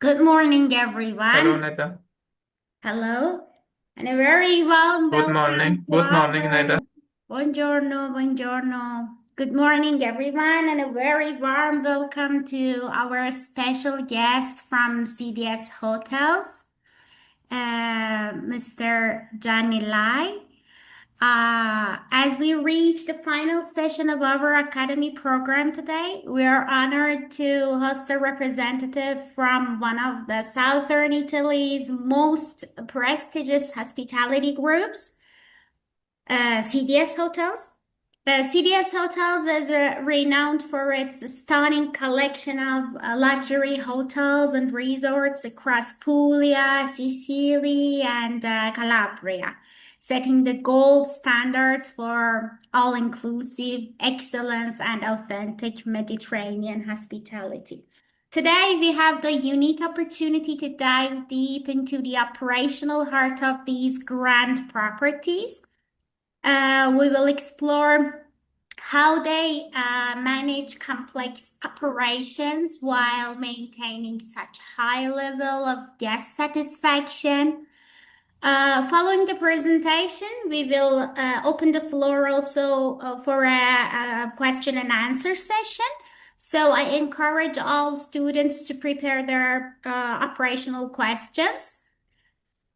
Good morning, Hello, everyone. Neta. Hello, and a very warm Good welcome morning. to Good morning, our Neta. buongiorno, buongiorno. Good morning, everyone, and a very warm welcome to our special guest from CDS Hotels, Mr. Johnny Lai. As we reach the final session of our Academy program today, we are honored to host a representative from one of the Southern Italy's most prestigious hospitality groups, CDS Hotels. CDS Hotels is renowned for its stunning collection of luxury hotels and resorts across Puglia, Sicily, and Calabria, setting the gold standards for all-inclusive excellence and authentic Mediterranean hospitality. Today, we have the unique opportunity to dive deep into the operational heart of these grand properties. We will explore how they manage complex operations while maintaining such high level of guest satisfaction. Following the presentation, we will open the floor also for a question and answer session. So I encourage all students to prepare their operational questions.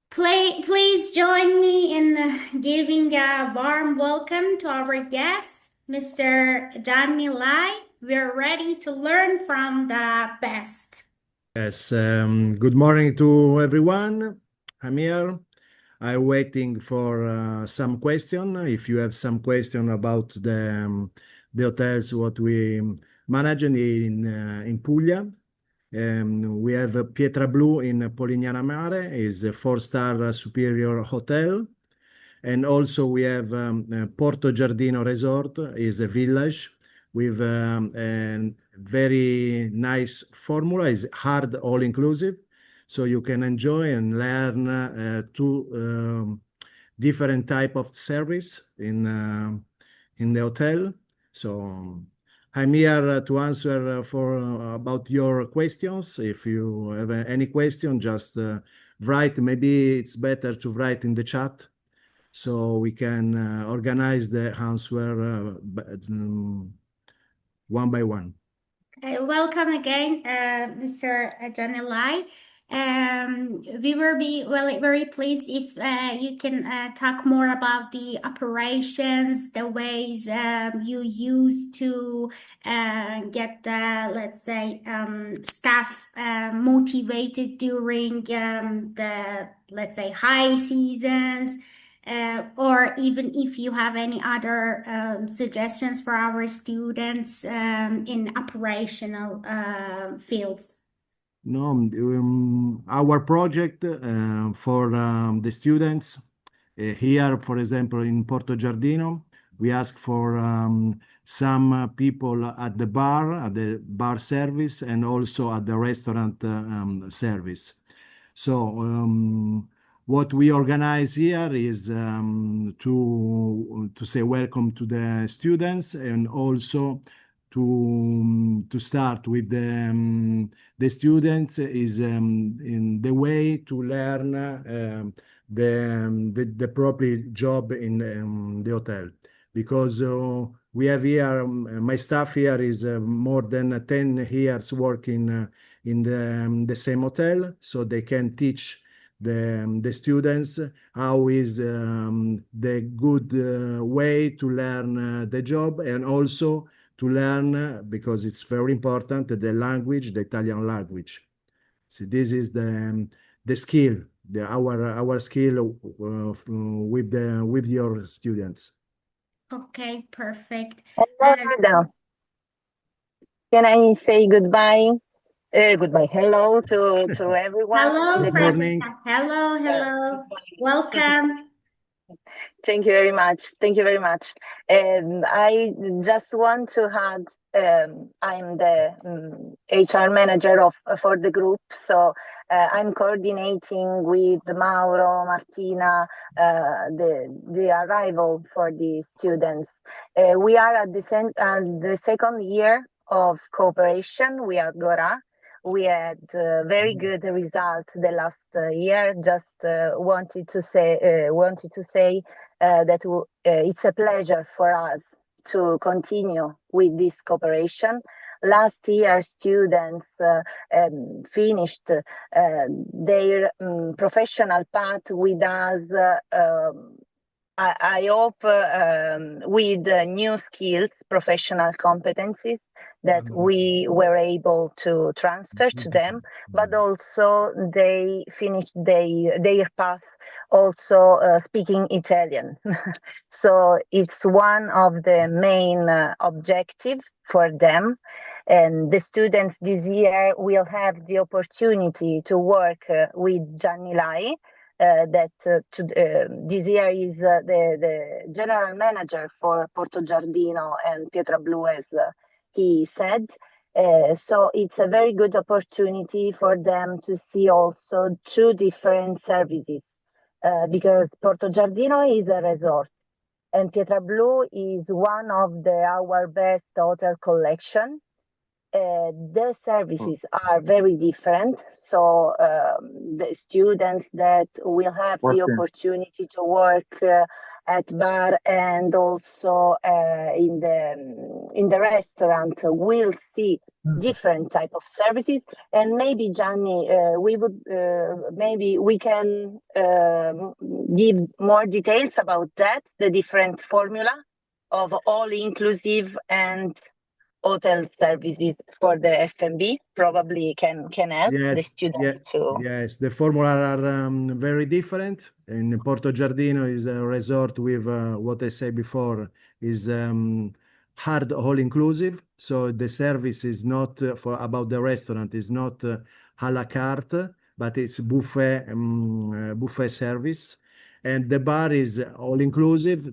Please join me in giving a warm welcome to our guest, Mr. Johnny Lai. We're ready to learn from the best. Yes, good morning to everyone. I'm here. I'm waiting for some question. If you have some question about the hotels, what we manage in Puglia. We have Pietra Blu in Polignana Mare, is a four-star superior hotel. And also we have Porto Giardino Resort, is a village with a very nice formula, is hard all-inclusive. So you can enjoy and learn two different type of service in the hotel. So I'm here to answer for about your questions. If you have any question, just write. Maybe it's better to write in the chat so we can organize the answer one by one. Welcome again, Mr. Johnny Lai. We will be very pleased if you can talk more about the operations, the ways you use to get the, let's say, staff motivated during the, let's say, high seasons. Or even if you have any other suggestions for our students in operational fields. No, our project for the students here, for example, in Porto Giardino, we ask for some people at the bar service, and also at the restaurant service. So what we organize here is to say welcome to the students, and also to start with the students is in the way to learn the proper job in the hotel, because we have here my staff here is more than 10 years working in the same hotel, so they can teach the students how is the good way to learn the job, and also to learn, because it's very important, the language, the Italian language. So this is the skill, our skill with your students. Okay, perfect. Hello, Neda. Can I say goodbye? Goodbye. Hello to everyone. Hello, Good morning. Hello. Welcome. Thank you very much. Thank you very much. I just want to add, I'm the HR manager for the group, so I'm coordinating with Mauro, Martina, the arrival for the students. We are at the second year of cooperation with Agorà. we had very good results the last year. Just wanted to say that it's a pleasure for us to continue with this cooperation. Last year, students finished their professional path with us. I hope with new skills, professional competencies that we were able to transfer to them, but also they finished their path also speaking Italian. So it's one of the main objectives for them. And the students this year will have the opportunity to work with Gianni Lai, that this year is the general manager for Porto Giardino and Pietrablu, as he said. So it's a very good opportunity for them to see also two different services, because Porto Giardino is a resort and Pietrablu is one of our best hotel collection. The services are very different. So the students that will have the opportunity to work at bar and also in the restaurant will see different type of services. And maybe Gianni, maybe we can give more details about that, the different formula of all inclusive and hotel services for the F&B probably can help the students to. Yes, the formula are very different. In Porto Giardino is a resort with what I said before is hard all inclusive. So the service is not about the restaurant is not a la carte, but it's buffet service. And the bar is all inclusive,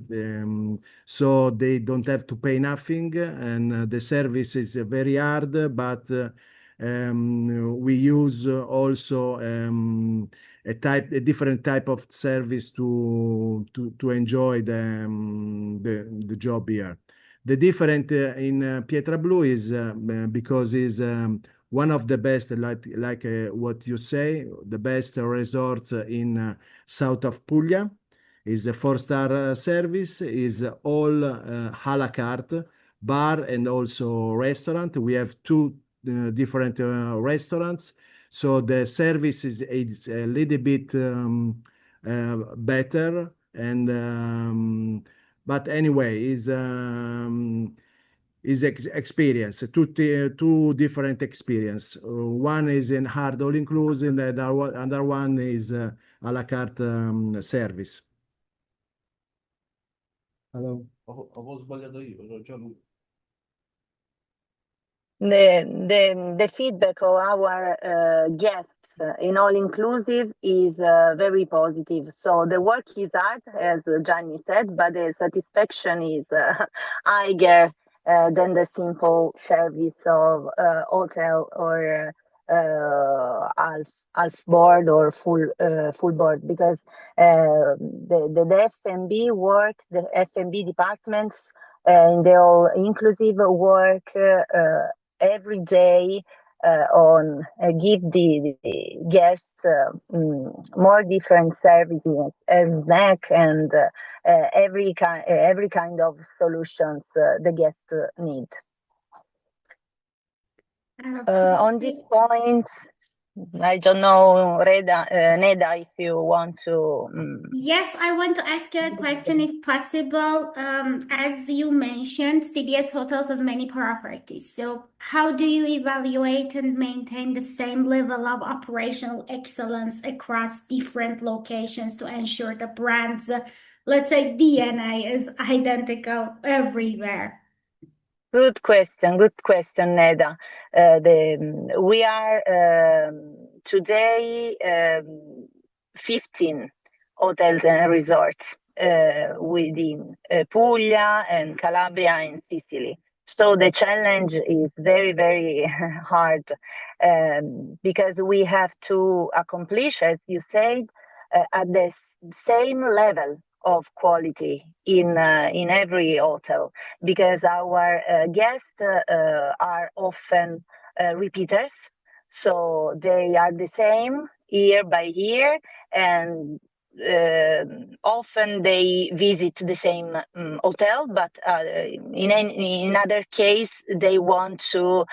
so they don't have to pay nothing. And the service is very hard, but we use also a different type of service to enjoy the job here. The different in Pietrablu is because is one of the best, like what you say, the best resorts in south of Puglia. Is a 4-star service, is all a la carte, bar and also restaurant. We have two different restaurants, so the service is a little bit better. And but anyway, is experience, two different experience. One is in hard all inclusive, and the other one is a la carte service. Hello. Ho sbagliato io, l'ho già lui. The feedback of our guests in all inclusive is very positive. So the work is hard, as Gianni said, but the satisfaction is higher than the simple service of hotel or half board or full board, because the F&B work, the F&B departments in the all inclusive work every day on give the guests more different services and snack and every kind of solutions the guests need. On this point, I don't know, Neda, if you want to. Yes, I want to ask you a question if possible. As you mentioned, CDS Hotels has many properties. So how do you evaluate and maintain the same level of operational excellence across different locations to ensure the brand's, let's say, DNA is identical everywhere? Good question, Neda. We are today 15 hotels and resorts within Puglia and Calabria and Sicily. So the challenge is very, very hard because we have to accomplish, as you said, at the same level of quality in every hotel, because our guests are often repeaters. So they are the same year by year, and often they visit the same hotel, but in other case they want to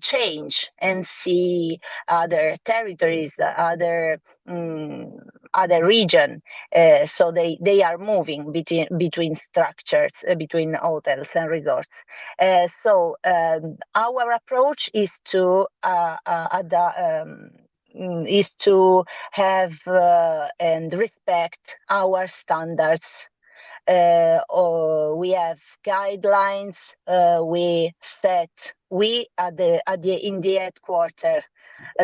change and see other territories, other region. So they are moving between structures, between hotels and resorts. So our approach is to have and respect our standards. We have guidelines. In the headquarters.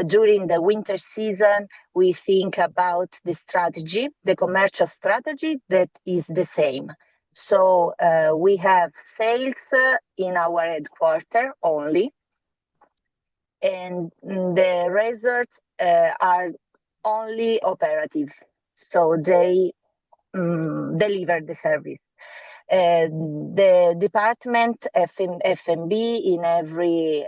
During the winter season, we think about the strategy, the commercial strategy that is the same. So we have sales in our headquarters only, and the resorts are only operative, so they deliver the service. The department F&B in every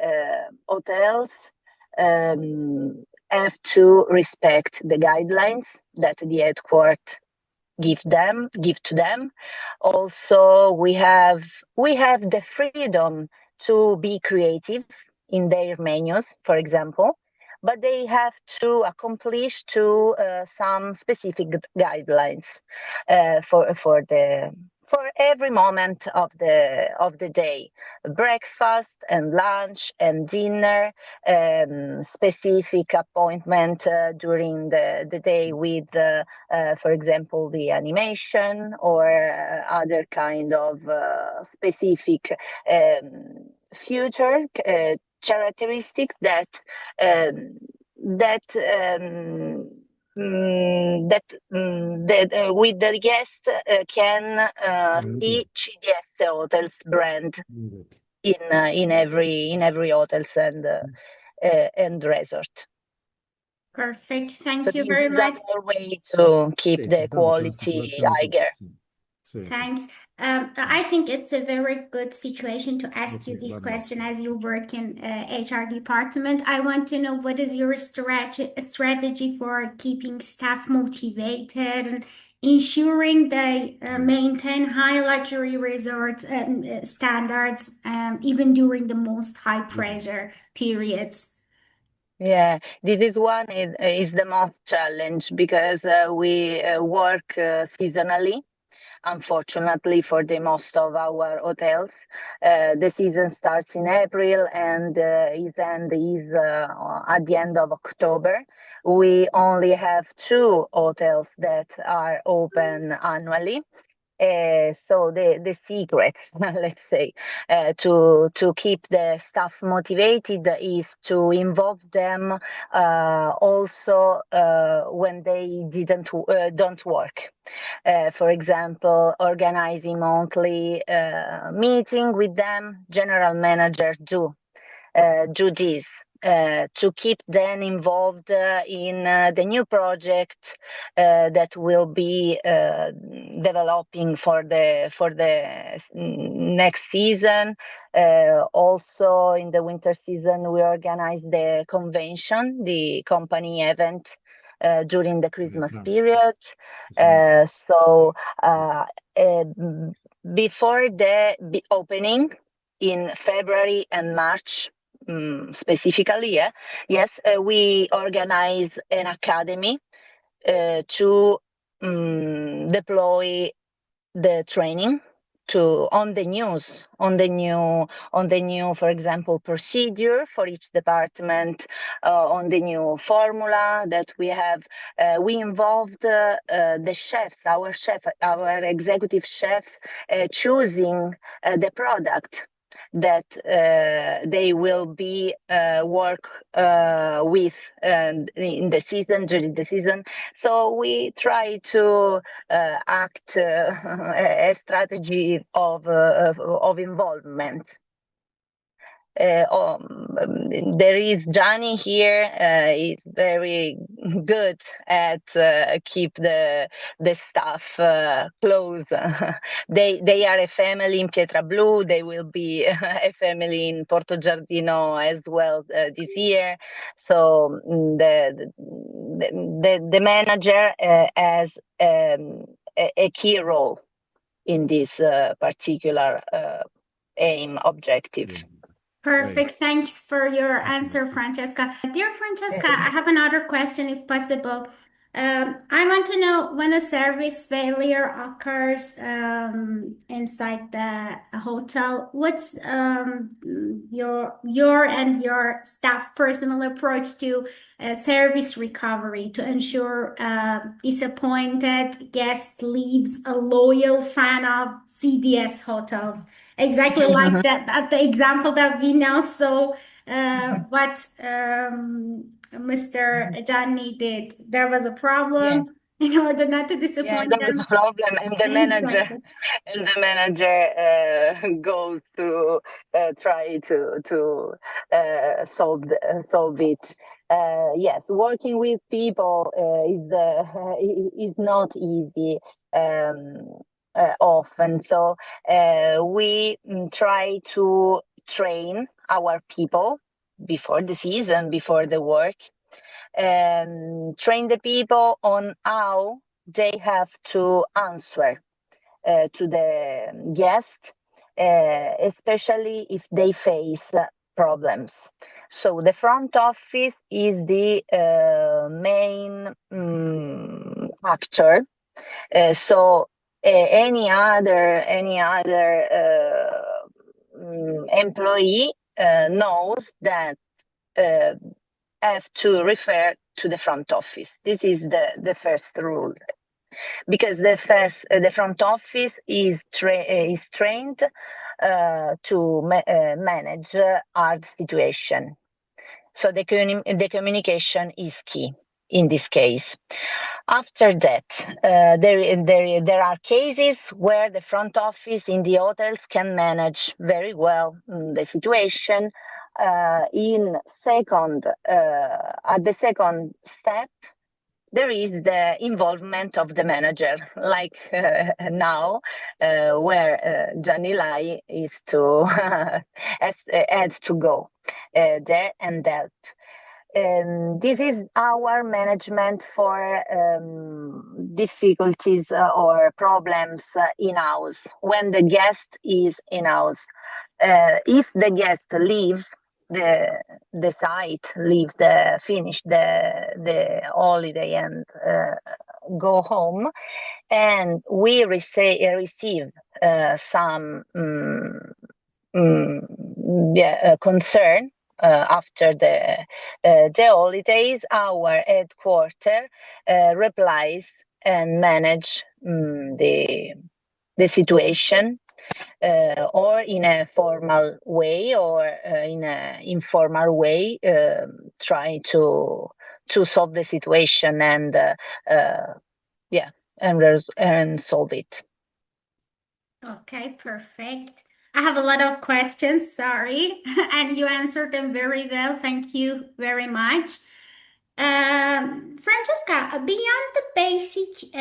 hotels have to respect the guidelines that the headquarters give to them. Also, we have the freedom to be creative in their menus, for example, but they have to accomplish some specific guidelines for every moment of the day: breakfast and lunch and dinner, specific appointment during the day with, for example, the animation or other kind of specific future characteristic that with the guest can see CDS Hotels brand in every hotels and resort. Perfect. So Thank you this very is much. our way to keep the quality higher. Thanks. I think it's a very good situation to ask you this question as you work in HR department. I want to know, what is your strategy for keeping staff motivated and ensuring they maintain high luxury resorts standards even during the most high pressure periods? Yeah, this is one is the most challenge, because we work seasonally. Unfortunately, for the most of our hotels, the season starts in April and is at the end of October. We only have 2 hotels that are open annually. So the secret, let's say, to keep the staff motivated is to involve them also when they don't work. For example, organizing monthly meeting with them. General manager do this to keep them involved in the new project that will be developing for the next season. Also, in the winter season, we organize the convention, the company event during the Christmas period. So before the opening in February and March, specifically, we organize an academy to deploy the training on the new, for example, procedure for each department, on the new formula that we have. We involved the chefs, our executive chefs, choosing the product that they will be work with in the season, during the season. So we try to act a strategy of involvement. There is Gianni here. He's very good at keep the staff close. They are a family in Pietrablu. They will be a family in Porto Giardino as well this year. So the manager has a key role in this particular objective. Perfect. Thanks for your answer, Francesca. Dear Francesca, I have another question, if possible. I want to know when a service failure occurs inside the hotel, what's your and your staff's personal approach to service recovery to ensure disappointed guest leaves a loyal fan of CDS hotels? Exactly like that the example that we now saw what Mr. Gianni did. There was a problem in order not to disappoint there was them. a problem, and the Exactly. manager goes to try to solve it. Yes, working with people is not easy often. So we try to train our people before the season, before the work, and train the people on how they have to answer to the guest, especially if they face problems. So the front office is the main actor. So any other employee knows that have to refer to the front office. This is the first rule, because the front office is trained to manage hard situation. So the communication is key in this case. After that, there are cases where the front office in the hotels can manage very well the situation. At the second step, there is the involvement of the manager, like now, where Gianni Lai is to has to go there and help. This is our management for difficulties or problems in-house, when the guest is in-house. If the guest leave the site, finish the holiday and go home, and we receive some concern after the holidays, our headquarters replies and manage the situation, or in a formal way or in an informal way, try to solve the situation and solve it. Okay, perfect. I have a lot of questions, sorry, and you answered them very well. Thank you very much. Francesca, beyond the basic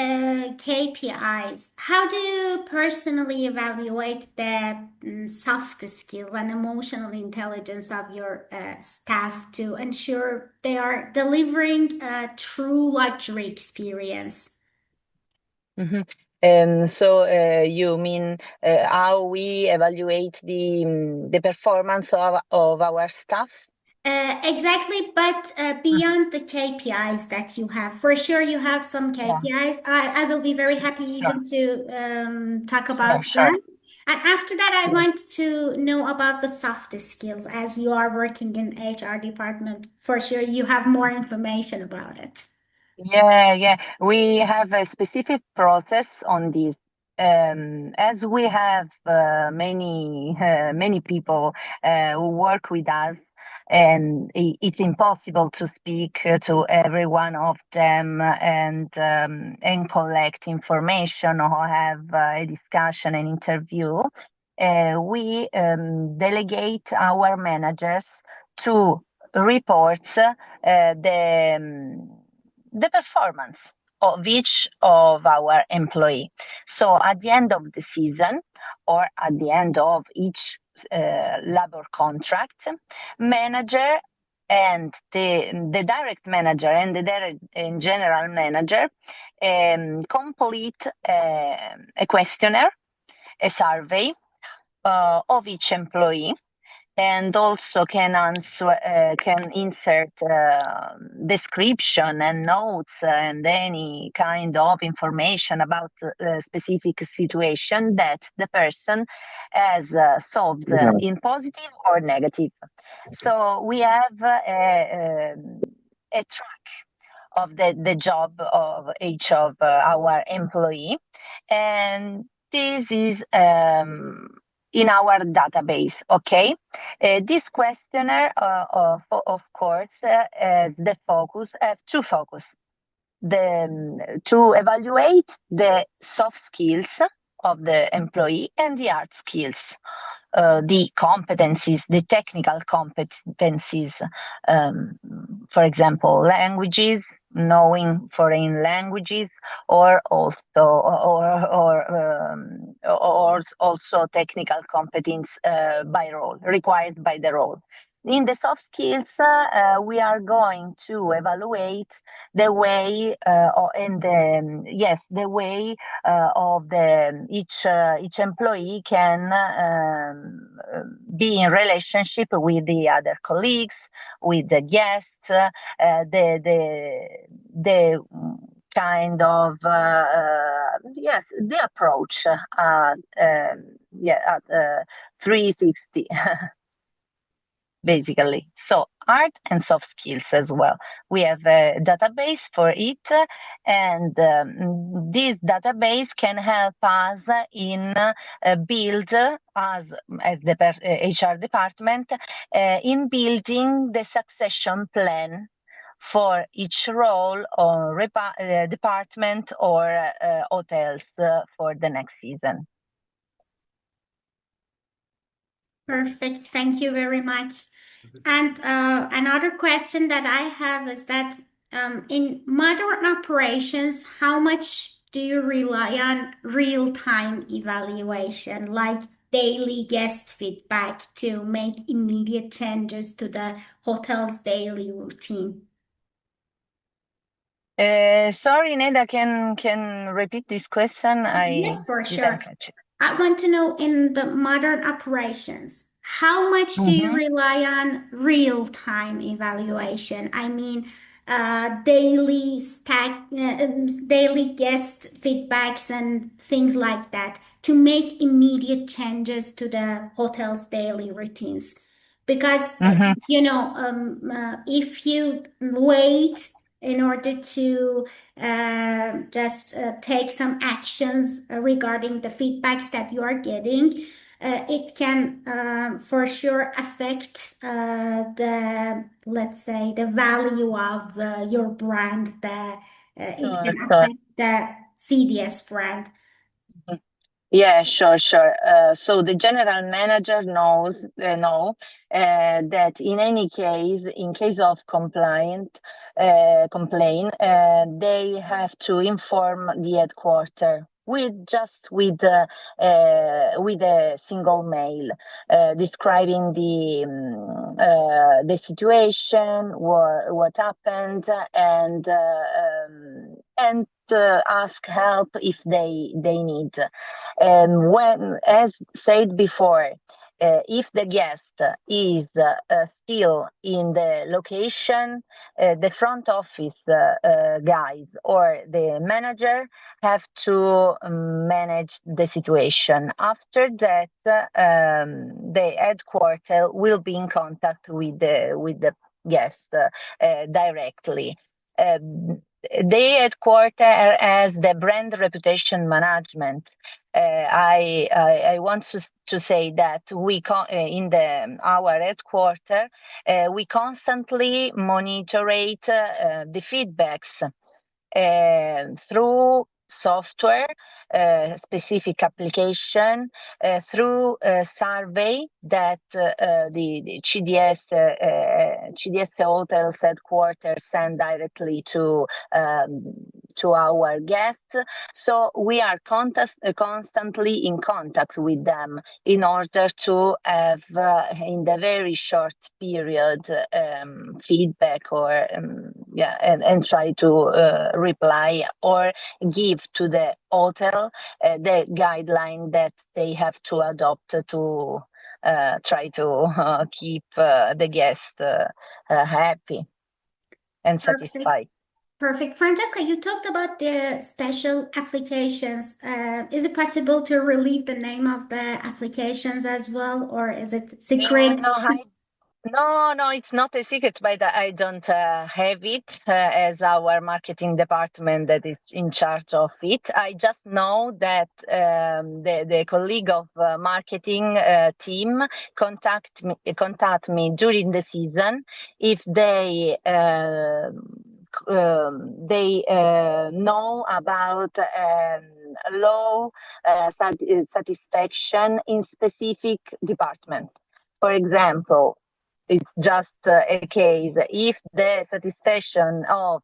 KPIs, how do you personally evaluate the soft skill and emotional intelligence of your staff to ensure they are delivering a true luxury experience? So you mean how we evaluate the performance of our staff? Exactly, but beyond the KPIs that you have, for sure you have some KPIs. I will be very happy even to talk about them. And after that, I want to know about the soft skills, as you are working in HR department. For sure, you have more information about it. Yeah. We have a specific process on this. As we have many people who work with us, and it's impossible to speak to every one of them and collect information or have a discussion, an interview. We delegate our managers to report the performance of each of our employee. So at the end of the season or at the end of each labor contract, manager and the direct manager and the direct and general manager complete a questionnaire, a survey of each employee, and also can insert description and notes and any kind of information about a specific situation that the person has solved in positive or negative. So we have a track of the job of each of our employee, and this is in our database. Okay, this questionnaire of course has two focus: to evaluate the soft skills of the employee and the hard skills, the competencies, the technical competencies, for example, languages, knowing foreign languages, or also technical competence required by the role. In the soft skills, we are going to evaluate the way the way of each employee can be in relationship with the other colleagues, with the guests, the kind of the approach at 360 basically. So hard and soft skills as well. We have a database for it, and this database can help us in build as the HR department in building the succession plan for each role or department or hotels for the next season. Perfect. Thank you very much. And another question that I have is that in modern operations, how much do you rely on real-time evaluation, like daily guest feedback, to make immediate changes to the hotel's daily routine? Sorry, Neda, can repeat this question? Yes, for sure. Didn't catch it. I want to know, in the modern operations, how much do you rely on real-time evaluation? I mean, daily guest feedbacks and things like that to make immediate changes to the hotel's daily routines. Because, if you wait in order to just take some actions regarding the feedbacks that you are getting, it can for sure affect let's say, the value of your brand. It can affect the CDS brand. Yeah, sure. So the general manager knows that in any case, in case of complaint, they have to inform the headquarters with a single mail describing the situation, what happened, and ask help if they need. When, as said before, if the guest is still in the location, the front office guys or the manager have to manage the situation. After that, the headquarters will be in contact with the guest directly. The headquarters has the brand reputation management. I want to say that in our headquarters we constantly monitor the feedbacks through software, specific application through a survey that the CDS hotels headquarters send directly to our guests. So we are constantly in contact with them in order to have in the very short period feedback or and try to reply or give to the hotel the guideline that they have to adopt to try to keep the guest happy and satisfied. Perfect. Francesca, you talked about the special applications. Is it possible to relieve the name of the applications as well, or is it secret? No, it's not a secret, but I don't have it as our marketing department that is in charge of it. I just know that the colleague of marketing team contact me during the season if they know about low satisfaction in specific department. For example, it's just a case if the satisfaction of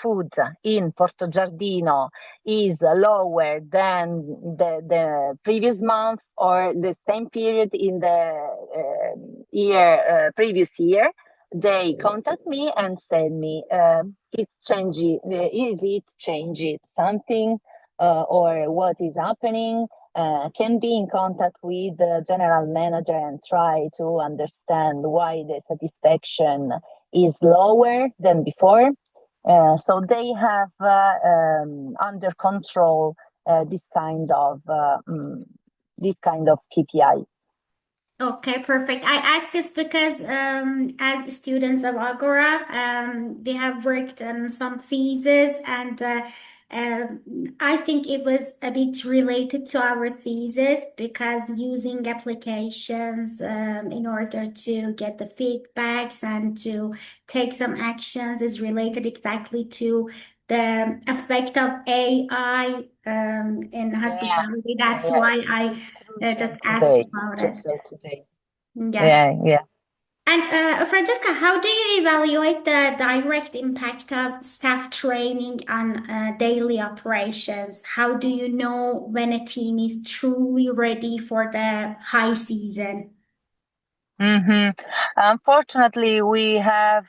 food in Porto Giardino is lower than the previous month or the same period in the previous year, they contact me and send me it's changing. Is it changing something or what is happening? Can be in contact with the general manager and try to understand why the satisfaction is lower than before. So they have under control this kind of KPI. Okay, perfect. I ask this because as students of Agorà, we have worked on some theses, and I think it was a bit related to our thesis because using applications in order to get the feedbacks and to take some actions is related exactly to the effect of AI in hospitality. That's why I just asked about it. Today. Yes. Yeah. And Francesca, how do you evaluate the direct impact of staff training on daily operations? How do you know when a team is truly ready for the high season? Unfortunately, we have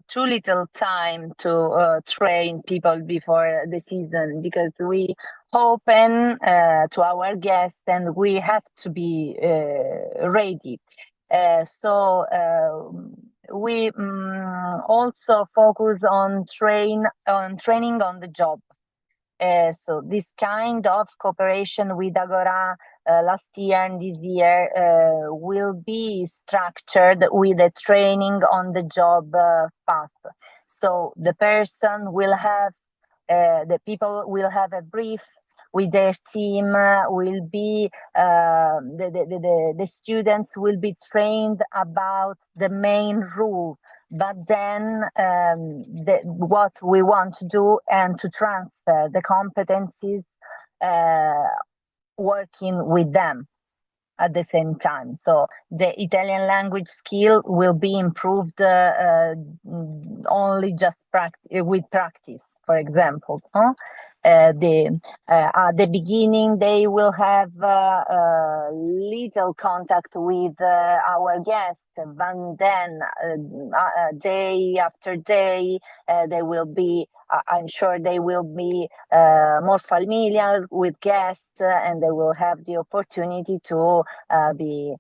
too little time to train people before the season because we open to our guests and we have to be ready. So we also focus on training on the job. So this kind of cooperation with Agorà last year and this year will be structured with a training on the job path. So the person will have, the people will have a brief with their team, will be the students will be trained about the main rule, but then what we want to do and to transfer the competencies working with them at the same time. So the Italian language skill will be improved only just with practice, for example. At the beginning, they will have little contact with our guests, but then day after day, they will be. I'm sure they will be more familiar with guests, and they will have the opportunity to be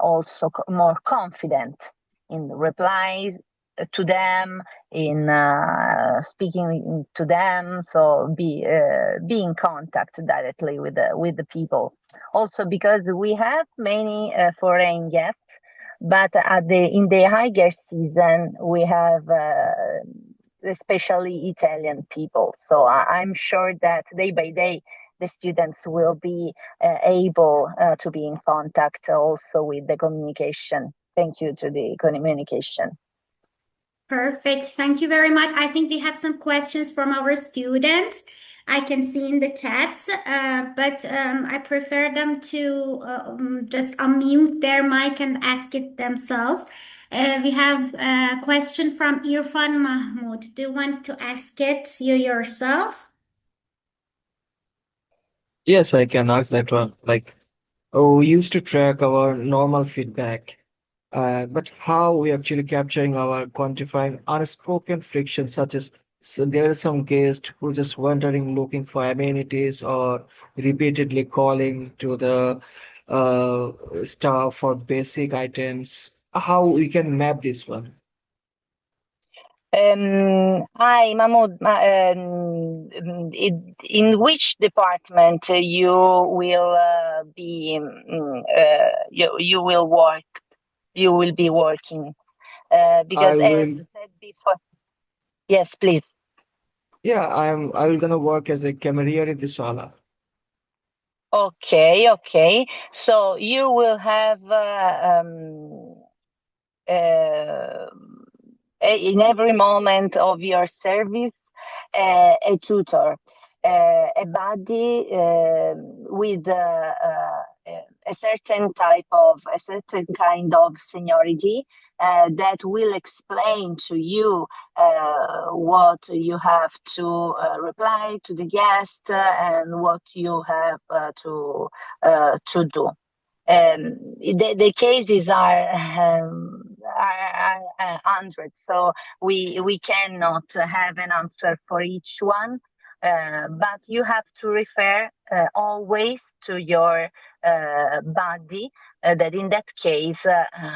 also more confident in the replies to them, in speaking to them, so be in contact directly with the people. Also because we have many foreign guests, but in the higher season we have especially Italian people. So I'm sure that day by day the students will be able to be in contact also with the communication. Thank you to the communication. Perfect. Thank you very much. I think we have some questions from our students. I can see in the chats, but I prefer them to just unmute their mic and ask it themselves. We have a question from Irfan Mahmoud. Do you want to ask it you yourself? Yes, I can ask that one. Like, we used to track our normal feedback, but how we actually capturing our quantifying unspoken friction, such as so there are some guests who just wandering looking for amenities or repeatedly calling to the staff for basic items. How we can map this one? Hi, Mahmoud. In which department you will be? You will work. You will be working. Because I as will, said before, yes, please. yeah, I will gonna work as a cameriere in the sala. Okay. So you will have in every moment of your service a tutor, a buddy with a certain kind of seniority that will explain to you what you have to reply to the guest and what you have to do. The cases are hundreds, so we cannot have an answer for each one. But you have to refer always to your buddy that in that case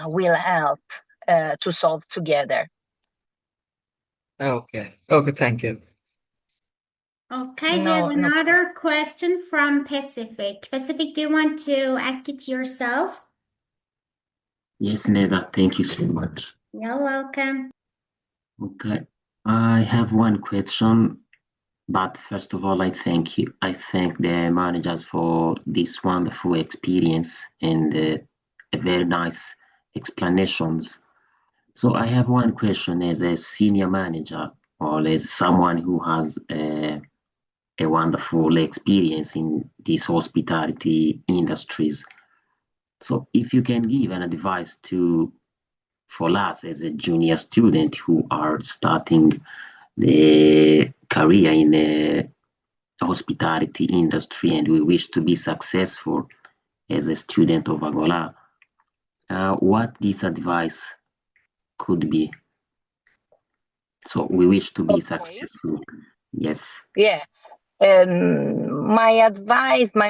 will help to solve together. Okay. Okay, thank you. Okay, we have another question from Pacific. Pacific, do you want to ask it yourself? Yes, Neda, thank you so much. You're welcome. Okay, I have one question, but first of all, I thank you. I thank the managers for this wonderful experience and very nice explanations. So I have one question as a senior manager or as someone who has a wonderful experience in these hospitality industries. So if you can give an advice for us as a junior student who are starting the career in the hospitality industry and we wish to be successful as a student of Agorà, what this advice could be. So we wish to be successful. Yes. Yeah. My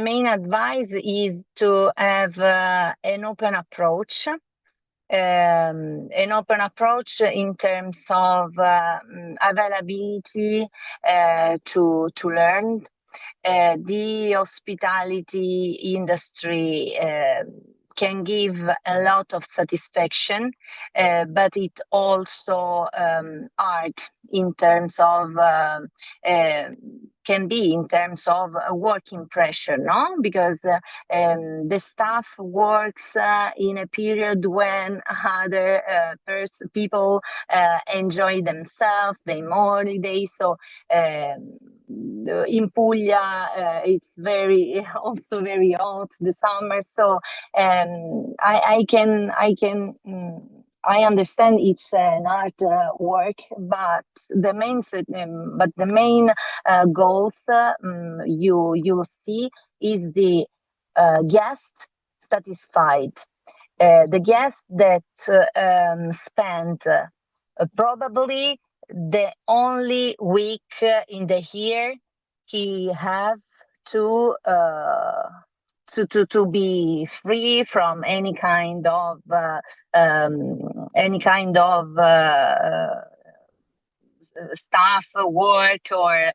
main advice is to have an open approach. An open approach in terms of availability to learn. The hospitality industry can give a lot of satisfaction, but it also hard in terms of can be in terms of working pressure, no? Because the staff works in a period when other people enjoy themselves, they holiday. So in Puglia, it's also very hot the summer. So I understand it's an art work, but the main goals you'll see is the guest satisfied, the guest that spent probably the only week in the year he have to be free from any kind of staff work or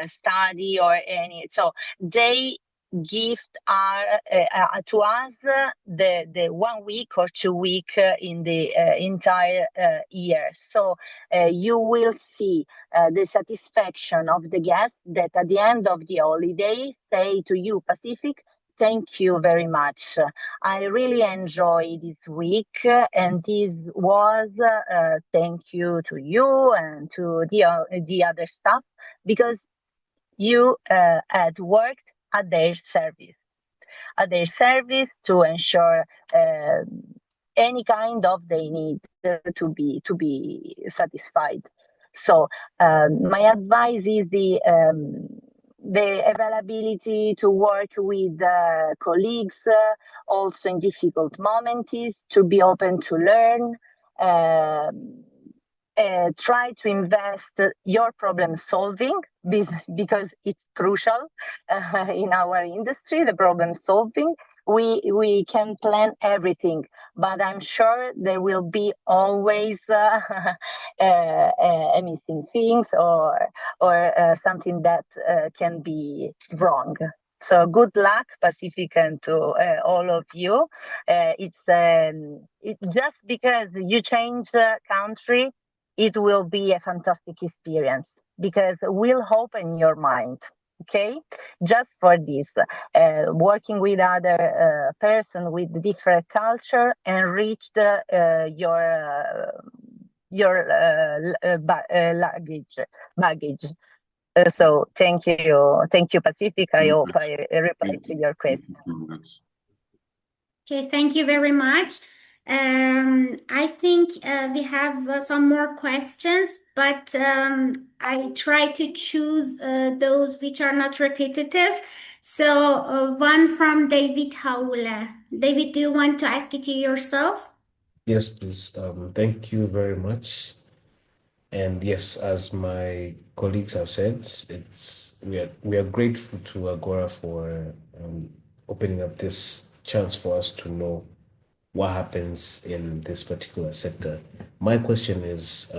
study or any. So they gift are to us the 1 week or 2 week in the entire year. So you will see the satisfaction of the guests that at the end of the holiday say to you, Pacific, thank you very much. I really enjoy this week, and this was thank you to you and to the other staff, because you had worked at their service to ensure any kind of they need to be satisfied. So my advice is the availability to work with colleagues also in difficult moments, is to be open to learn. Try to invest your problem solving because it's crucial in our industry, the problem solving. We can plan everything, but I'm sure there will be always missing things or something that can be wrong. So good luck, Pacific, and to all of you. It's just because you change country, it will be a fantastic experience because we'll open your mind. Okay, just for this, working with other person with different culture enriched your baggage. So thank you, Pacific. I hope I replied to your question. Thank you so much. Okay, thank you very much. I think we have some more questions, but I try to choose those which are not repetitive. So one from David Haula. David, do you want to ask it to yourself? Yes, please. Thank you very much. And yes, as my colleagues have said, we are grateful to Agorà for opening up this chance for us to know what happens in this particular sector. My question is,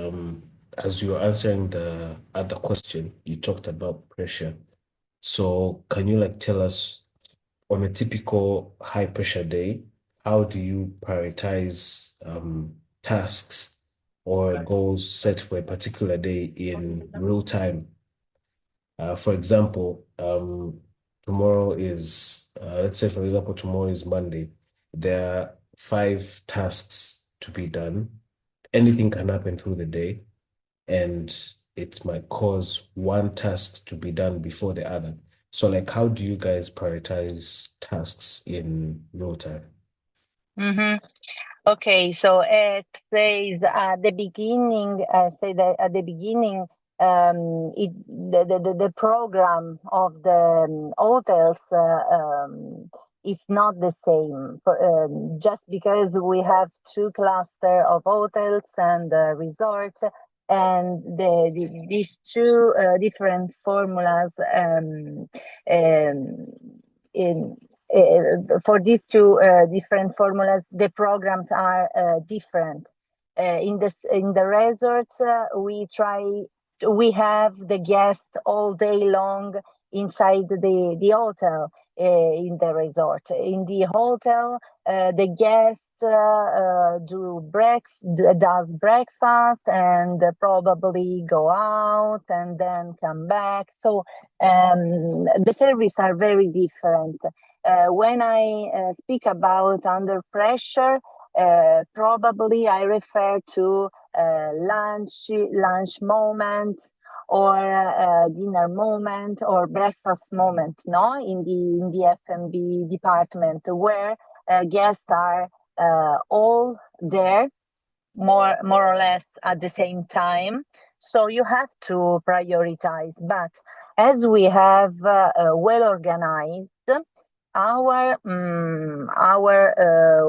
as you were answering the other question, you talked about pressure. So can you tell us on a typical high pressure day, how do you prioritize tasks or goals set for a particular day in real time? For example, tomorrow is, let's say, for example, tomorrow is Monday. There are 5 tasks to be done. Anything can happen through the day, and it might cause one task to be done before the other. So, how do you guys prioritize tasks in real time? Mm-hmm. Okay, so it says at the beginning, the program of the hotels is not the same. Just because we have 2 clusters of hotels and resorts, and these 2 different formulas for these 2 different formulas, the programs are different. In the resorts, we have the guest all day long inside the hotel in the resort. In the hotel, the guest does breakfast and probably go out and then come back. So the services are very different. When I speak about under pressure, probably I refer to lunch moment or dinner moment or breakfast moment, no, in the F&B department, where guests are all there more or less at the same time. So you have to prioritize. But as we have well organized, our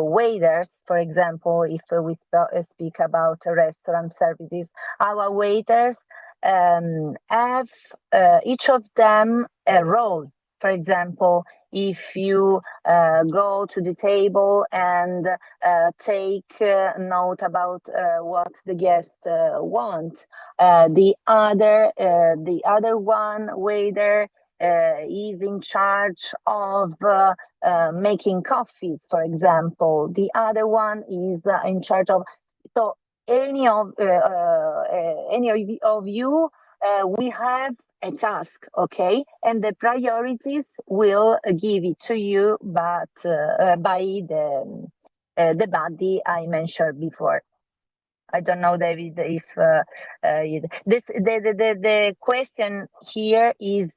waiters, for example, if we speak about restaurant services, our waiters have each of them a role. For example, if you go to the table and take note about what the guest want, the other one waiter is in charge of making coffees, for example. The other one is in charge of. So any of you, we have a task, okay, and the priorities will give it to you, but by the body I mentioned before. I don't know, David, if the question here is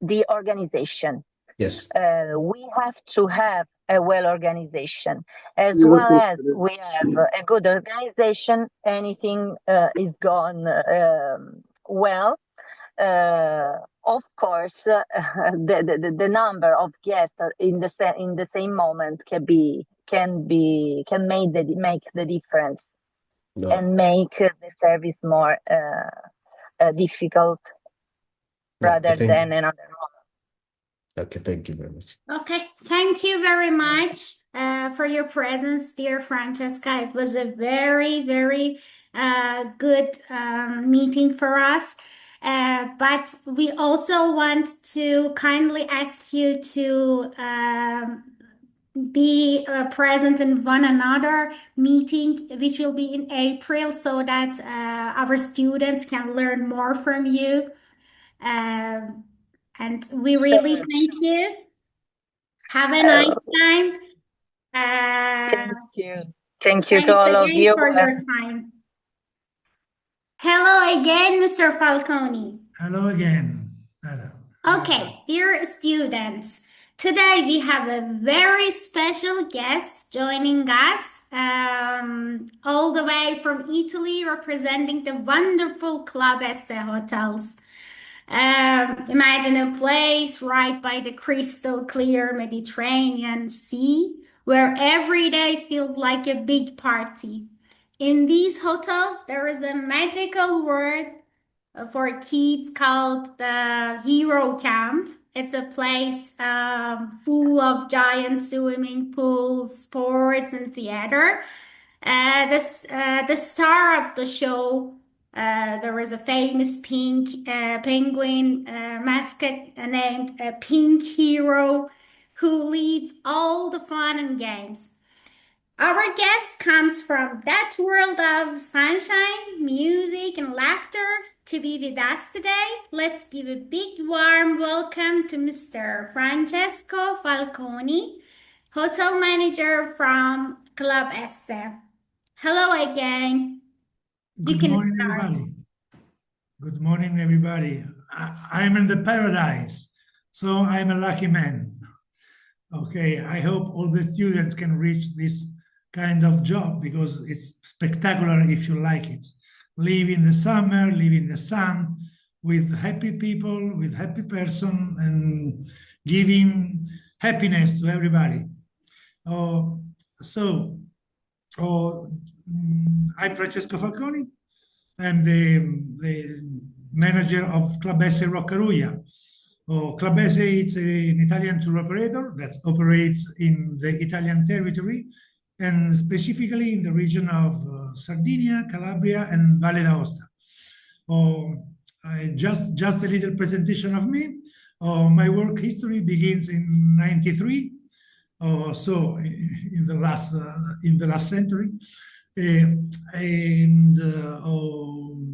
the organization. Yes. We have to have a well organization. As well as we have a good organization, anything is gone well. Of course, the number of guests in the same moment can make the difference and make the service more difficult rather than another moment. Okay, thank you very much. Okay, thank you very much for your presence, dear Francesca. It was a very, very good meeting for us. But we also want to kindly ask you to be present in one another meeting, which will be in April, so that our students can learn more from you. And we really thank you. Have a nice time. Thank you. Thank you Thanks to all of again you. for your time. Hello again, Mr. Falconi. Hello again. Hello. Okay, dear students, today we have a very special guest joining us all the way from Italy, representing the wonderful Club Esse hotels. Imagine a place right by the crystal clear Mediterranean Sea, where every day feels like a big party. In these hotels, there is a magical word for kids called the Hero Camp. It's a place full of giant swimming pools, sports, and theater. The star of the show, there is a famous pink penguin mascot named Pink Hero, who leads all the fun and games. Our guest comes from that world of sunshine, music, and laughter to be with us today. Let's give a big warm welcome to Mr. Francesco Falconi, hotel manager from Club Esse. Hello again. Good morning, everybody. Good morning, everybody. I'm in the paradise, so I'm a lucky man. Okay, I hope all the students can reach this kind of job because it's spectacular if you like it. Live in the summer, live in the sun, with happy people, with happy person, and giving happiness to everybody. I'm Francesco Falconi. I'm the manager of Club Esse Roccaruia. Club Esse is an Italian tour operator that operates in the Italian territory and specifically in the region of Sardinia, Calabria, and Valle d'Aosta. Just a little presentation of me. My work history begins in '93, so in the last century,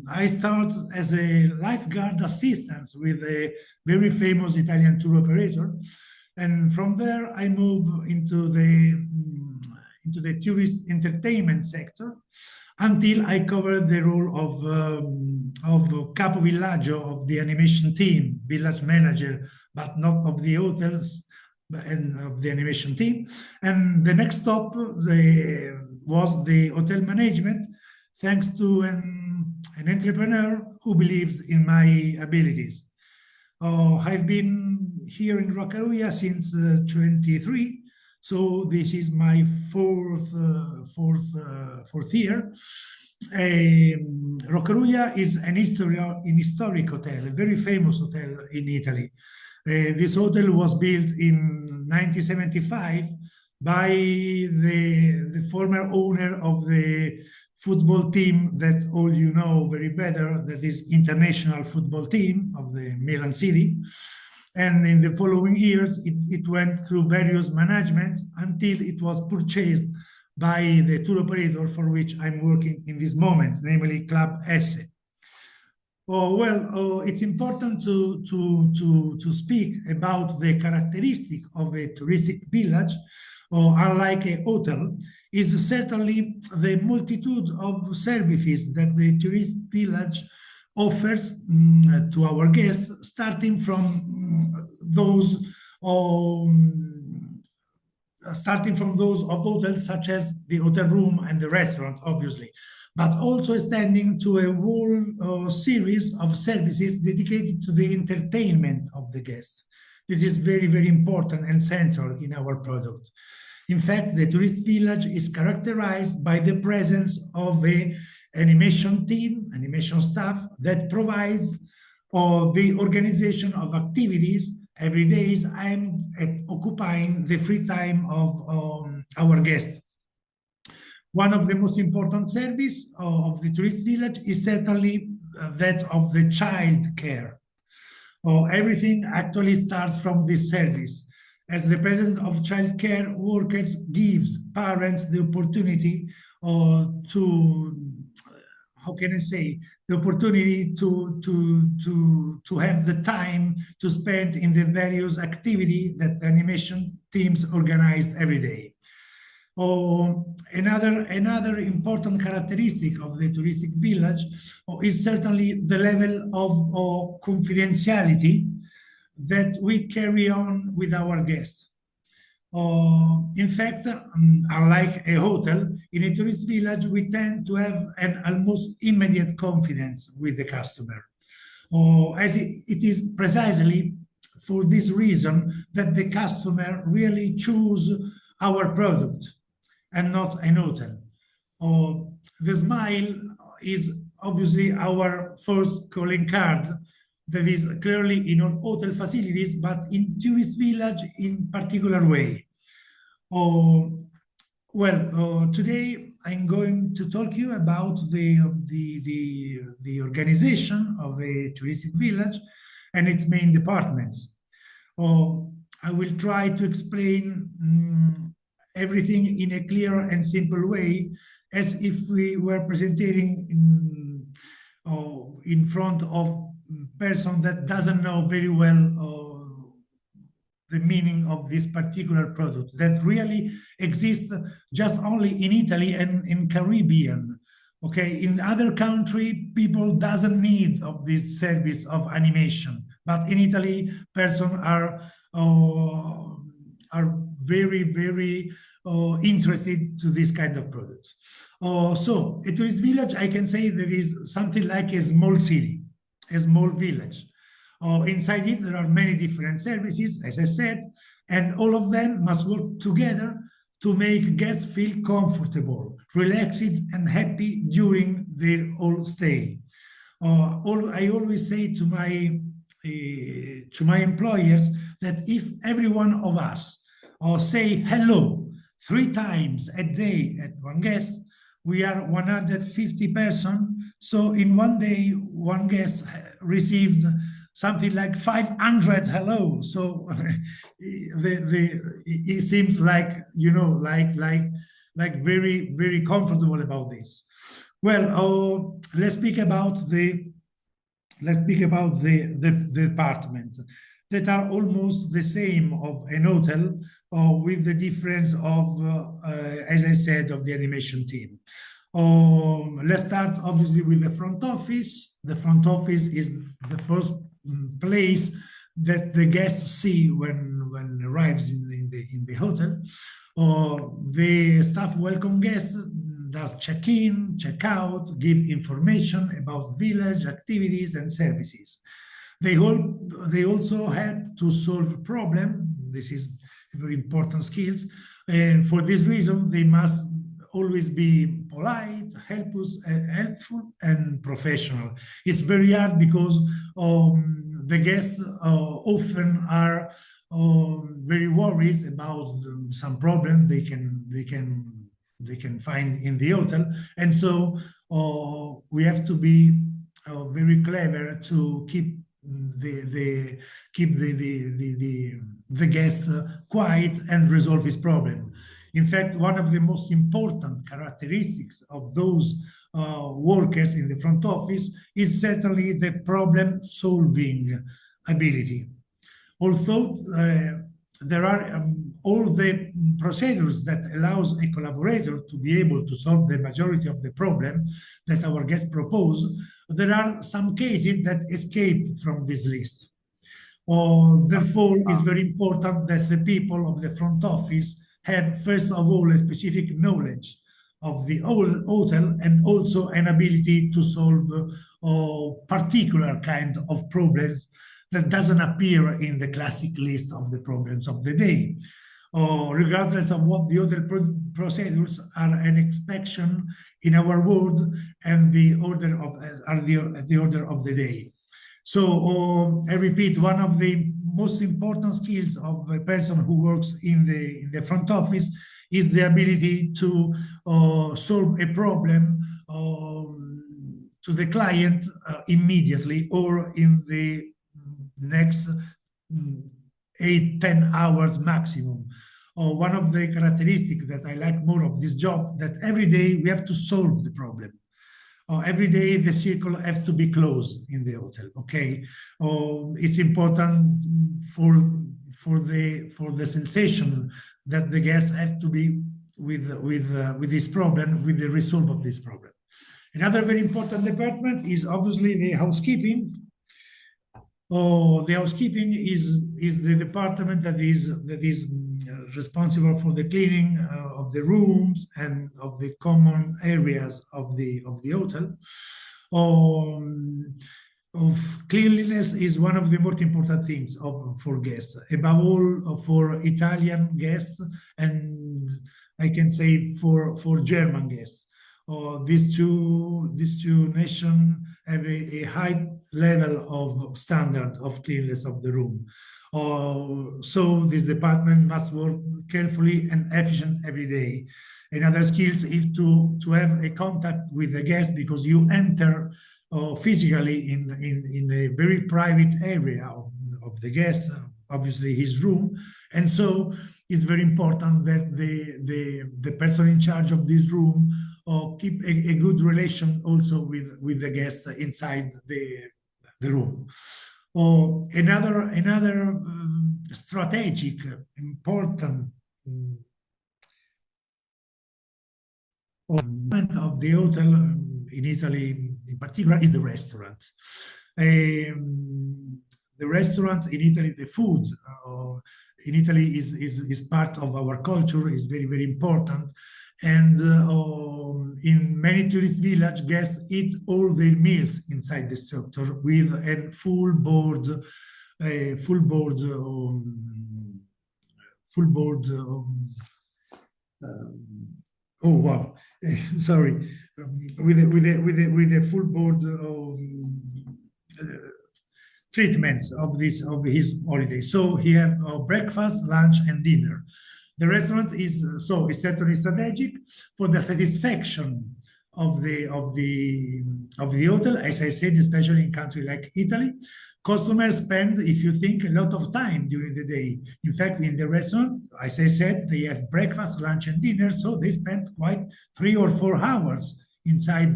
I started as a lifeguard assistant with a very famous Italian tour operator, and from there I moved into the tourist entertainment sector until I covered the role of capo villaggio of the animation team, village manager, but not of the hotels, and of the animation team. And the next stop was the hotel management, thanks to an entrepreneur who believes in my abilities. I've been here in Roccaruia since 23. So this is my fourth year. Roccaruia is an historic hotel, a very famous hotel in Italy. This hotel was built in 1975 by the former owner of the football team that all you know very better, that is international football team of the Milan City. And in the following years, it went through various managements until it was purchased by the tour operator for which I'm working in this moment, namely Club Esse. It's important to speak about the characteristic of a touristic village, unlike a hotel, is certainly the multitude of services that the tourist village offers to our guests, starting from those starting from those of hotels such as the hotel room and the restaurant, obviously, but also extending to a whole series of services dedicated to the entertainment of the guests. This is very, very important and central in our product. In fact, the tourist village is characterized by the presence of an animation team, animation staff that provides the organization of activities every day aimed at occupying the free time of our guests. One of the most important services of the tourist village is certainly that of the child care. Everything actually starts from this service, as the presence of child care workers gives parents the opportunity to, how can I say, the opportunity to have the time to spend in the various activities that the animation teams organize every day. Another important characteristic of the touristic village is certainly the level of confidentiality that we carry on with our guests. In fact, unlike a hotel, in a tourist village, we tend to have an almost immediate confidence with the customer. As it is precisely for this reason that the customer really choose our product and not an hotel. The smile is obviously our first calling card that is clearly in all hotel facilities, but in tourist village in particular way. Today I'm going to talk to you about the organization of a touristic village and its main departments. I will try to explain everything in a clear and simple way, as if we were presenting in front of a person that doesn't know very well the meaning of this particular product that really exists just only in Italy and in Caribbean. Okay, in other country, people doesn't need of this service of animation, but in Italy, persons are very, very interested to this kind of products. So a tourist village, I can say that is something like a small city, a small village. Inside it, there are many different services, as I said, and all of them must work together to make guests feel comfortable, relaxed, and happy during their whole stay. I always say to my employers that if every one of us say hello 3 times a day at one guest, we are 150 persons. So in one day, one guest received something like 500 hello. So it seems like, you know, like very, very comfortable about this. Well, let's speak about the department that are almost the same of an hotel, with the difference of, as I said, of the animation team. Let's start obviously with the front office. The front office is the first place that the guests see when arrives in the hotel. The staff welcome guests, does check-in, check-out, give information about village activities and services. They also help to solve problems. This is very important skills. And for this reason, they must always be polite, helpful, and professional. It's very hard because the guests often are very worried about some problem they can find in the hotel, and so we have to be very clever to keep the guest quiet and resolve his problem. In fact, one of the most important characteristics of those workers in the front office is certainly the problem-solving ability. Although there are all the procedures that allows a collaborator to be able to solve the majority of the problem that our guests propose, there are some cases that escape from this list. Therefore, it's very important that the people of the front office have, first of all, a specific knowledge of the whole hotel and also an ability to solve particular kind of problems that doesn't appear in the classic list of the problems of the day. Regardless of what the hotel procedures are, an inspection in our ward and the order of the order of the day. So I repeat, one of the most important skills of a person who works in the front office is the ability to solve a problem to the client immediately or in the next 8-10 hours maximum. One of the characteristics that I like more of this job, that every day we have to solve the problem. Every day the circle has to be closed in the hotel. Okay, it's important for the sensation that the guests have to be with this problem, with the resolve of this problem. Another very important department is obviously the housekeeping. The housekeeping is the department that is responsible for the cleaning of the rooms and of the common areas of the hotel. Cleanliness is one of the most important things for guests, above all for Italian guests, and I can say for German guests. These two nations have a high level of standard of cleanliness of the room. So this department must work carefully and efficient every day. Another skills is to have a contact with the guest, because you enter physically in a very private area of the guest, obviously his room, and so it's very important that the person in charge of this room keep a good relation also with the guest inside the room. Another strategic important element of the hotel in Italy in particular is the restaurant. The restaurant in Italy, the food in Italy is part of our culture, is very, very important. And in many tourist villages, guests eat all their meals inside the structure with a full board. Oh wow, sorry, with a full board treatment of his holiday. So he have breakfast, lunch, and dinner. The restaurant is certainly strategic for the satisfaction of the hotel. As I said, especially in countries like Italy, customers spend, if you think, a lot of time during the day. In fact, in the restaurant, as I said, they have breakfast, lunch, and dinner, so they spend quite 3 or 4 hours inside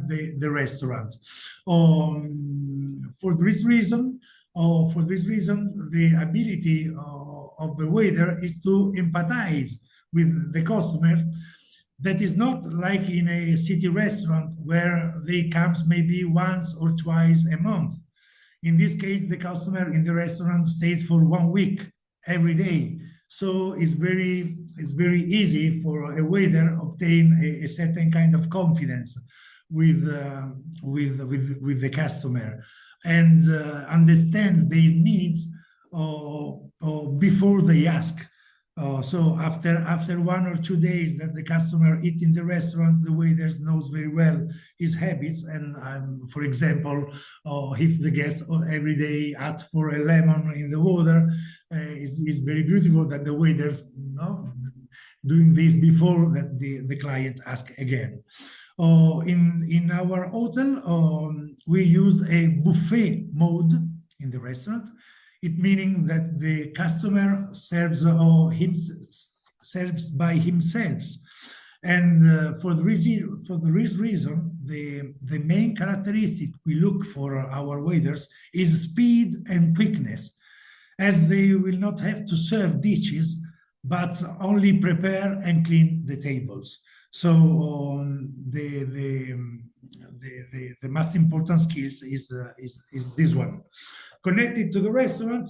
the restaurant. For this reason, the ability of the waiter is to empathize with the customer. That is not like in a city restaurant where they comes maybe once or twice a month. In this case, the customer in the restaurant stays for 1 week every day. So it's very easy for a waiter obtain a certain kind of confidence with the customer and understand their needs before they ask. So after 1 or 2 days that the customer eat in the restaurant, the waiter knows very well his habits. And for example, if the guest every day asks for a lemon in the water, it's very beautiful that the waiters doing this before that the client asks again. In our hotel, we use a buffet mode in the restaurant. It meaning that the customer serves by himself, and for this reason, the main characteristic we look for our waiters is speed and quickness, as they will not have to serve dishes, but only prepare and clean the tables. So the most important skills is this one. Connected to the restaurant,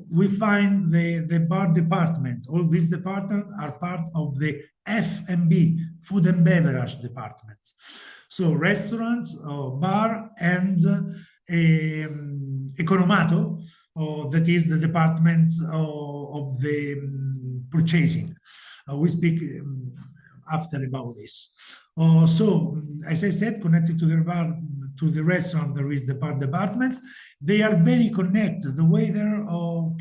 we find the bar department. All these departments are part of the F&B, food and beverage department. So restaurants, bar, and economato, that is the department of the purchasing. We speak after about this. So, as I said, connected to the bar, to the restaurant, there is the bar departments. They are very connected. The waiter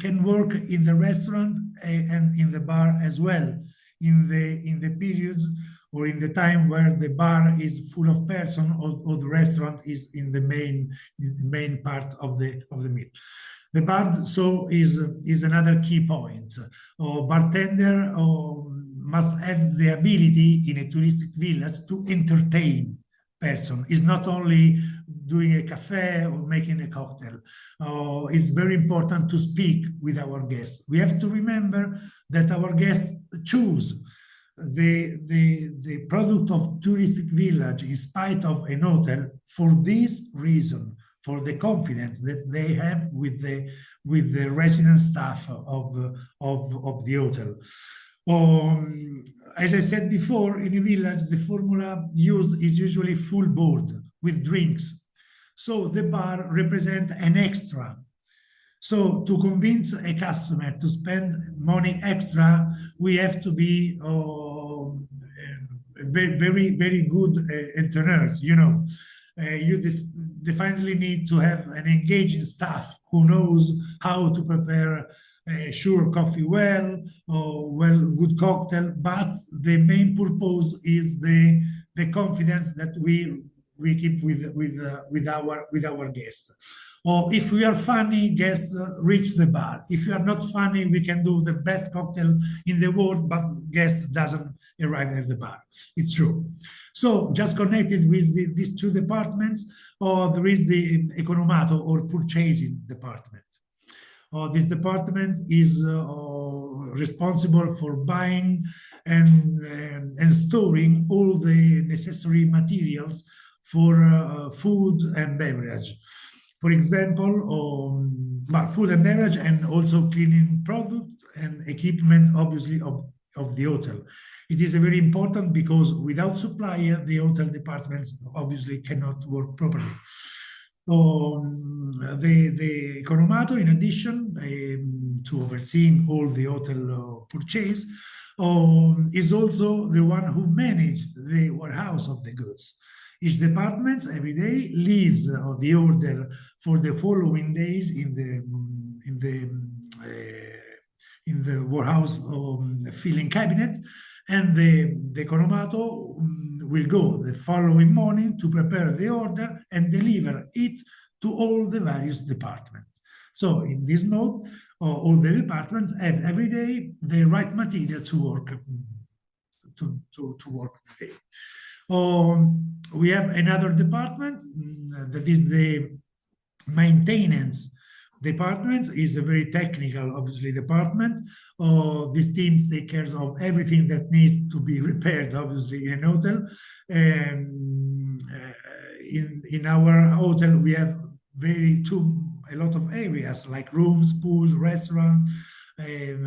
can work in the restaurant and in the bar as well, in the periods or in the time where the bar is full of person or the restaurant is in the main part of the meal. The bar, so, is another key point. Bartender must have the ability in a touristic village to entertain person. It's not only doing a cafe or making a cocktail. It's very important to speak with our guests. We have to remember that our guests choose the product of touristic village in spite of an hotel for this reason, for the confidence that they have with the resident staff of the hotel. As I said before, in a village, the formula used is usually full board with drinks. So the bar represents an extra. So to convince a customer to spend money extra, we have to be very, very good entrepreneurs, you know. You definitely need to have an engaging staff who knows how to prepare sure coffee well, or good cocktail, but the main purpose is the confidence that we keep with our guests. Or if we are funny, guests reach the bar. If you are not funny, we can do the best cocktail in the world, but guest doesn't arrive at the bar. It's true. So just connected with these two departments, there is the economato or purchasing department. This department is responsible for buying and storing all the necessary materials for food and beverage. For example, food and beverage, and also cleaning products and equipment, obviously, of the hotel. It is very important because without supplier, the hotel departments obviously cannot work properly. The economato, in addition to overseeing all the hotel purchase, is also the one who managed the warehouse of the goods. Each department every day leaves the order for the following days in the warehouse filling cabinet, and the economato will go the following morning to prepare the order and deliver it to all the various departments. So in this mode, all the departments have every day the right material to work with it. We have another department that is the maintenance department. Is a very technical, obviously, department. These teams take care of everything that needs to be repaired, obviously, in an hotel. In our hotel, we have a lot of areas like rooms, pools, restaurant,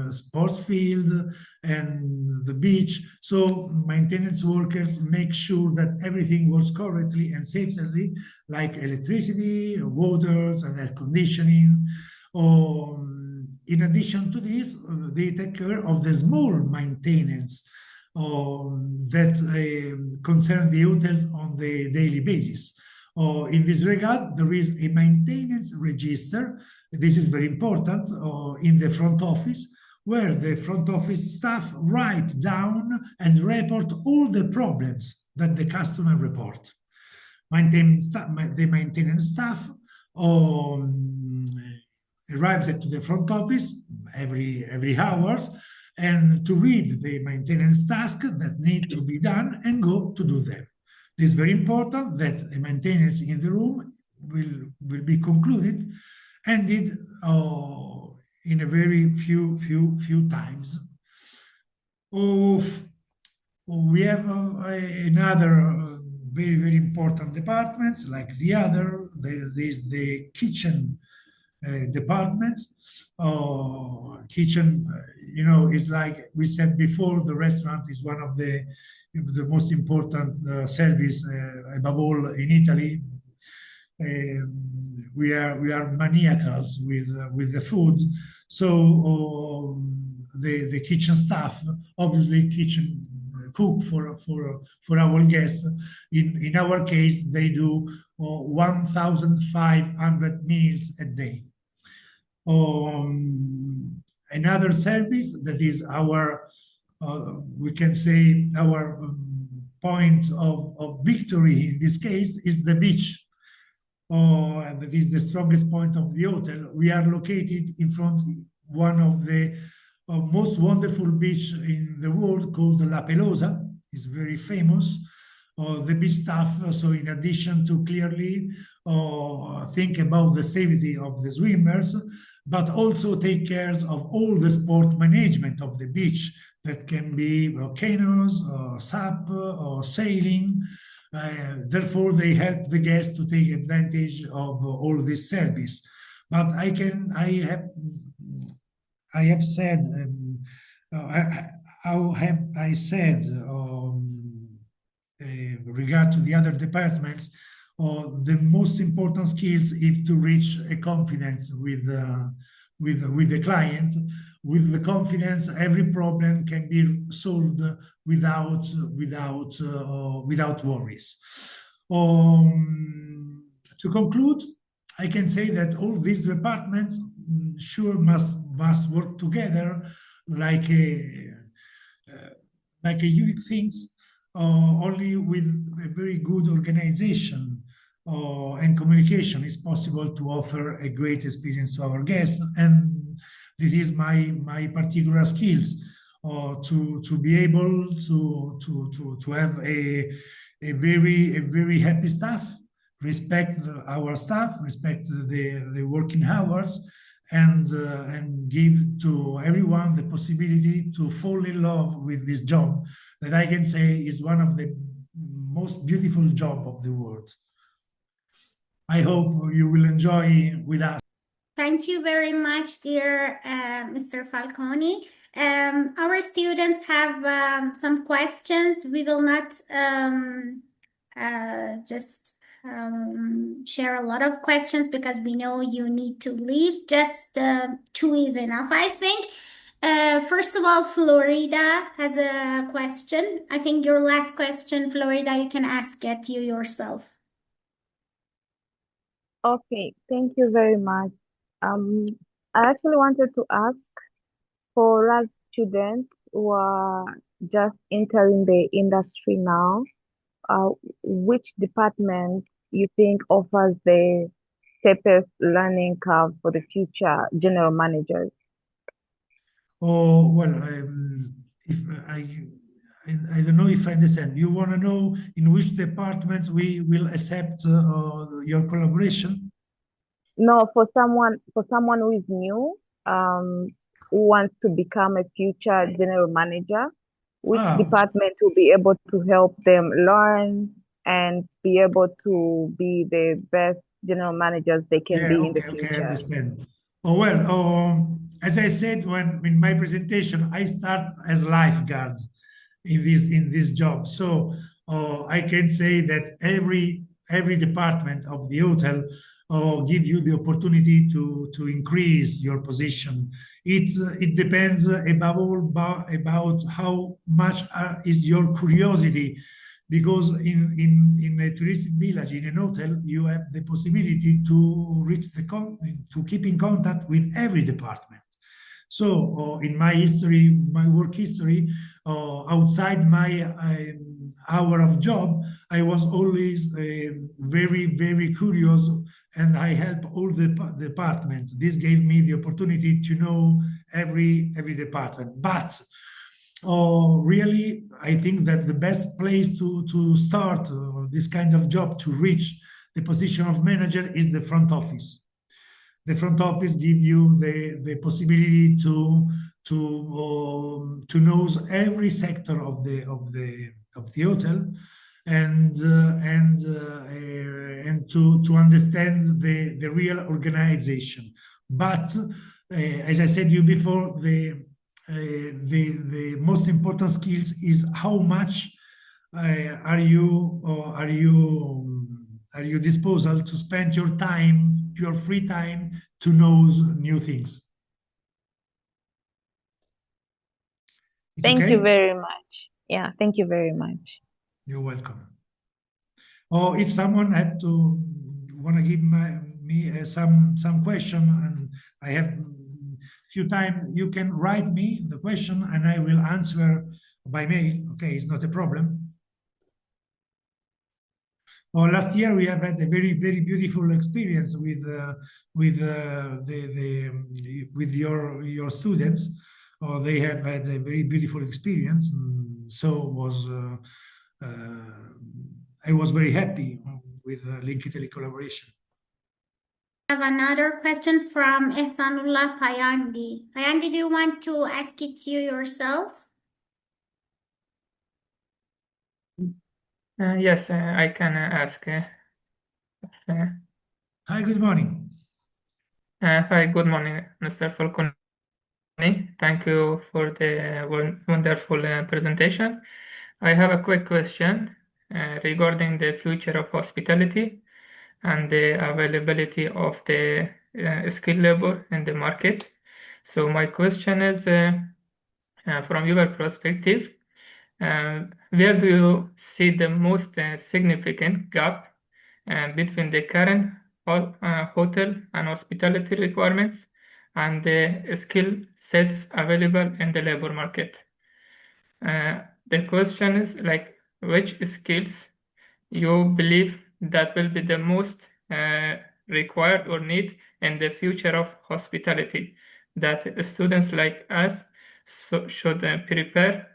sports field, and the beach. So maintenance workers make sure that everything works correctly and safely, like electricity, waters, and air conditioning. In addition to this, they take care of the small maintenance that concern the hotels on the daily basis. In this regard, there is a maintenance register. This is very important in the front office, where the front office staff write down and report all the problems that the customer report. The maintenance staff arrives at the front office every hour and to read the maintenance task that need to be done and go to do them. It is very important that a maintenance in the room will be concluded and did in a very few times. we have another very, very important departments like the other. There's the kitchen departments. Kitchen, is like we said before, the restaurant is one of the most important service above all in Italy. We are maniacals with the food, so the kitchen staff, obviously kitchen cook for our guests. In our case, they do 1,500 meals a day. Another service that is our, we can say, our point of victory in this case is the beach. That is the strongest point of the hotel. We are located in front of one of the most wonderful beach in the world called La Pelosa. It's very famous. The beach staff, so in addition to clearly think about the safety of the swimmers, but also take care of all the sport management of the beach. That can be canoes, or SUP, or sailing. Therefore, they help the guests to take advantage of all this service. But I have said, how have I said, regard to the other departments, the most important skills is to reach a confidence with the client. With the confidence, every problem can be solved without worries. To conclude, I can say that all these departments sure must work together like a unique things. Only with a very good organization and communication is possible to offer a great experience to our guests. And this is my particular skills to be able to have a very happy staff, respect our staff, respect the working hours, and give to everyone the possibility to fall in love with this job that I can say is one of the most beautiful job of the world. I hope you will enjoy with us. Thank you very much, dear Mr. Falconi. Our students have some questions. We will not just share a lot of questions because we know you need to leave. Just two is enough, I think. First of all, Florida has a question. I think your last question, Florida, you can ask it you yourself. Okay, thank you very much. I actually wanted to ask for us students who are just entering the industry now, which department you think offers the steepest learning curve for the future general managers? Oh, well, if I don't know if I understand. You want to know in which departments we will accept your collaboration? No, for someone who is new, who wants to become a future general manager, which department will be able to help them learn and be able to be the best general managers they can be in the future? Okay, I understand. Oh, well, as I said in my presentation, I start as lifeguard in this job. So I can say that every department of the hotel give you the opportunity to increase your position. It depends above all about how much is your curiosity, because in a touristic village, in an hotel, you have the possibility to to keep in contact with every department. So in my history, my work history, outside my hour of job, I was always very curious, and I help all the departments. This gave me the opportunity to know every department. But really, I think that the best place to start this kind of job, to reach the position of manager, is the front office. the front office give you the possibility to know every sector of the hotel, and to understand the real organization. But as I said to you before, the most important skills is how much are you disposal to spend your time, your free time, to know new things. It's Thank okay? you very much. Yeah, thank you very much. You're welcome. Or if someone had to want to give me some question, and I have few time, you can write me the question and I will answer by mail. Okay, it's not a problem. Or last year we have had a very beautiful experience with your students. Or they have had a very beautiful experience. And so I was very happy with Link Italy collaboration. I have another question from Ehsanullah Payandi. Payandi, do you want to ask it to yourself? Yes, I can ask. Hi, good morning. Hi, good morning, Mr. Falcone. Thank you for the wonderful presentation. I have a quick question regarding the future of hospitality and the availability of the skilled labor in the market. So my question is, from your perspective, where do you see the most significant gap between the current hotel and hospitality requirements and the skill sets available in the labor market? The question is like, which skills you believe that will be the most required or need in the future of hospitality, that students like us should prepare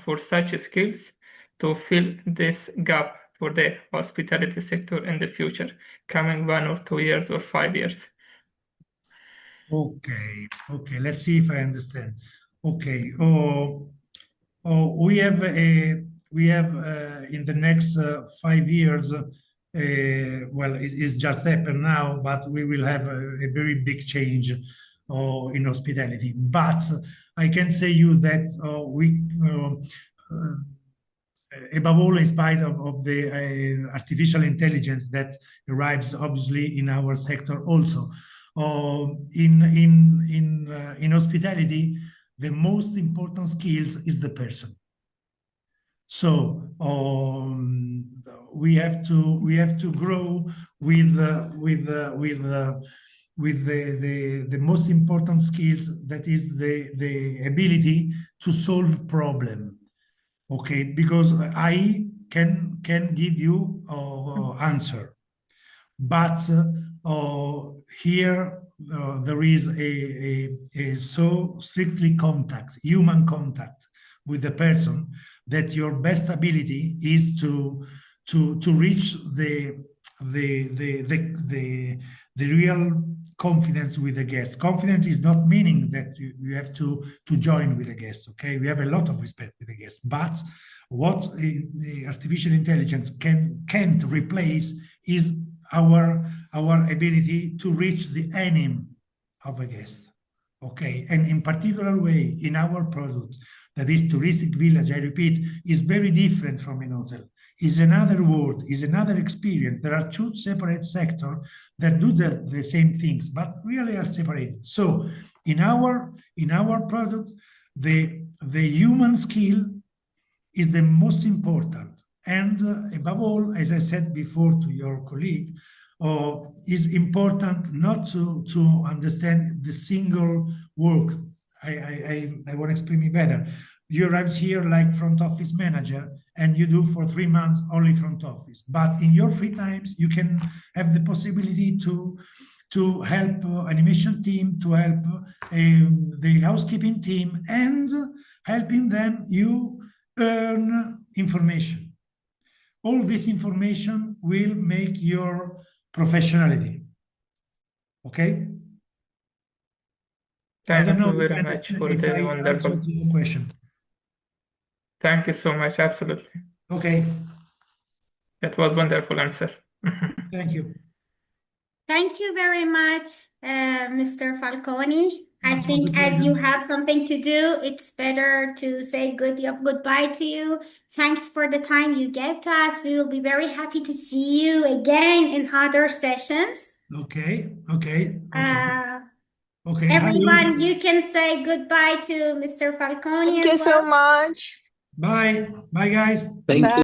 for such skills to fill this gap for the hospitality sector in the future, coming 1 or 2 years or 5 years. Okay, let's see if I understand. Okay, we have in the next 5 years, well, it's just happened now, but we will have a very big change in hospitality. But I can say you that we above all, in spite of the artificial intelligence that arrives obviously in our sector also, in hospitality, the most important skills is the person. So we have to grow with the most important skills, that is the ability to solve problem. Okay, because I can give you answer, but here there is a so strictly human contact with the person, that your best ability is to reach the real confidence with the guest. Confidence is not meaning that you have to join with the guest. Okay, we have a lot of respect with the guest, but what the artificial intelligence can't replace is our ability to reach the aim of a guest. Okay, and in particular way in our product, that is touristic village, I repeat, is very different from an hotel. Is another world, is another experience. There are two separate sectors that do the same things, but really are separated. So in our product, the human skill is the most important. And above all, as I said before to your colleague, is important not to understand the single work. I want to explain it better. You arrive here like front office manager, and you do for 3 months only front office. But in your free times, you can have the possibility to help animation team, to help the housekeeping team, and helping them you earn information. All this information will make your professionality. Okay? I Thank don't know you if very I much for if the I wonderful. answered your question. Thank you so much. Absolutely. Okay, That was wonderful answer. thank you. Thank you very much, Mr. Falcone. I It was a think as you pleasure. have something to do, it's better to say goodbye to you. Thanks for the time you gave to us. We will be very happy to see you again in other sessions. Okay. Okay, Everyone, hello. you can say goodbye to Mr. Falcone Thank as you so well. much. Bye. Bye, guys. Thank you.